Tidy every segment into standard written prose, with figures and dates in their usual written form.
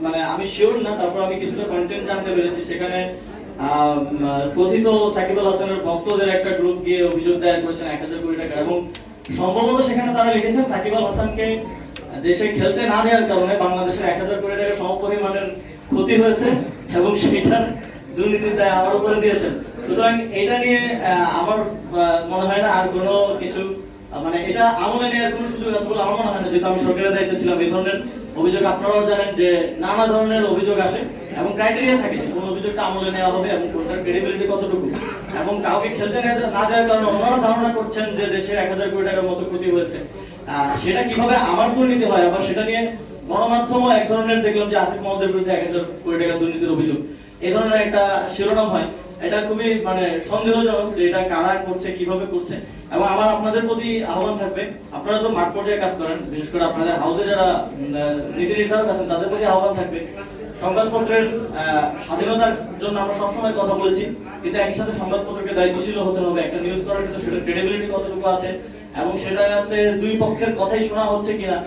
মানে আমি শিওর না, তারপর আমি কিছুটা কন্টেন্ট জানতে পেরেছি সেখানে কথিত সাকিব আল হাসানের ভক্তদের একটা গ্রুপ গিয়ে অভিযোগ দায়ের করেছেন 1000 কোটি টাকা, এবং সম্ভবত সেখানে তারা লিখেছেন সাকিব আল হাসানকে দেশে খেলতে না দেওয়ার কারণে বাংলাদেশের 1000 কোটি টাকা সমপরিমাণের ক্ষতি হয়েছে এবং সেটার দুর্নীতির দায় আমার উপরে দিয়েছেন। সুতরাং এটা নিয়ে আমার মনে হয় না আর কোনো কিছু মানে এটা আমলে নেওয়ার কোনো সুযোগ আছে বলে আমার মনে হয় না, যেহেতু আমি সরকারের দায়িত্বে ছিলাম। এই ধরনের অভিযোগ আপনারাও জানেন যে নানা ধরনের অভিযোগ আসে এবং ক্রাইটেরিয়া থাকে যে কোন অভিযোগটা আমলে নেওয়া হবে এবং কোনটার ক্রেডিবিলিটি কতটুকু, এবং কাউকে খেলতে না দেওয়ার কারণে ওনারা ধারণা করছেন যে দেশের 1000 কোটি টাকার মতো ক্ষতি হয়েছে। সেটা কিভাবে আমার দুর্নীতি হয়, আবার সেটা নিয়ে গণমাধ্যমও এক ধরনের দেখলাম যে আসিফ মাহমুদের বিরুদ্ধে 1000 কোটি টাকা দুর্নীতির অভিযোগ, এই ধরনের একটা শিরোনাম হয়। এটা খুবই মানে সন্দেহজনক যে এটা কারা করছে, কিভাবে করছে। এবং আমার আপনাদের প্রতি আহ্বান থাকবে, আপনারা তো মাঠ পর্যায়ে কাজ করেন, বিশেষ করে আপনাদের হাউসে যারা নীতি নির্ধারক আছেন তাদের প্রতি আহ্বান থাকবে, সংবাদপত্রের স্বাধীনতার জন্য আমরা সবসময় কথা বলেছি, কিন্তু একই সাথে সংবাদপত্রকে দায়িত্বশীল হতে হবে। একটা নিউজ করার ক্ষেত্রে সেটার ক্রেডিবিলিটি কতটুকু আছে এবং সেটাতে দুই পক্ষের কথাই শোনা হচ্ছে কিনা,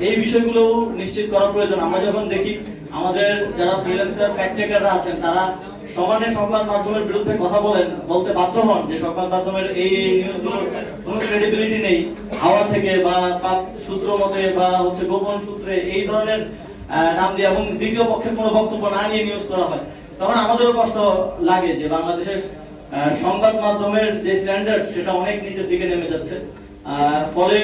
এই বিষয়গুলো নিশ্চিত করা প্রয়োজন। আমরা যখন দেখি আমাদের যারা ফ্রিল্যান্সার ফ্যাক্ট চেকাররা আছেন তারা সমানে সংবাদ মাধ্যমের বিরুদ্ধে কথা বলতে বাধ্য হন যে সংবাদ মাধ্যমের এই নিউজগুলোর কোনো ক্রেডিবিলিটি নেই, হাওয়া থেকে বা সূত্র মতে বা হচ্ছে গোপন সূত্রে এই ধরনের নাম দিয়ে এবং দ্বিতীয় পক্ষের কোনো বক্তব্য না নিয়ে নিউজ করা হয়, তখন আমাদেরও কষ্ট লাগে যে বাংলাদেশের সংবাদ মাধ্যমের যে স্ট্যান্ডার্ড সেটা অনেক নিচের দিকে নেমে যাচ্ছে। ফলে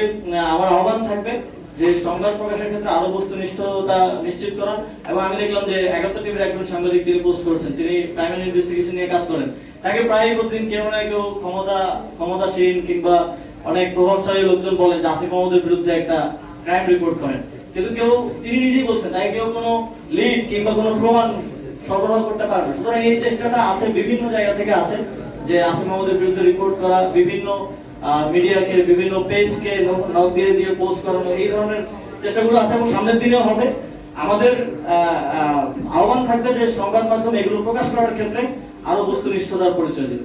আমার আহ্বান থাকবে যে সংবাদ প্রকাশের ক্ষেত্রে আরো বস্তুনিষ্ঠতা নিশ্চিত করা। এবং আমি দেখলাম যে 11 টিভির একজন সাংবাদিক তিনি পোস্ট করেছেন, তিনি প্রাইমারি ইনভেস্টিগেশন নিয়ে কাজ করেন, তাকে প্রায় প্রতিদিন কেউ না কেউ ক্ষমতাসীন কিংবা অনেক প্রভাবশালী লোকজন বলেন যে আসিফ মাহমুদের বিরুদ্ধে একটা ক্রাইম রিপোর্ট করেন, কিন্তু তিনি নিজেই বলছেন তাই কেউ কোনো লিড কিংবা কোনো প্রমাণ সরবরাহ করতে পারবে। সুতরাং এই চেষ্টাটা আছে, বিভিন্ন জায়গা থেকে আছে যে আসিফ মাহমুদের বিরুদ্ধে রিপোর্ট করা, বিভিন্ন মিডিয়াকে বিভিন্ন পেজকে নক দিয়ে পোস্ট করানো, এই ধরনের চেষ্টাগুলো আছে এবং সামনের দিনেও হবে। আমাদের আহ্বান থাকবে যে সংবাদ মাধ্যম এগুলো প্রকাশ করার ক্ষেত্রে আরো বস্তুনিষ্ঠতার পরিচয় দেবে।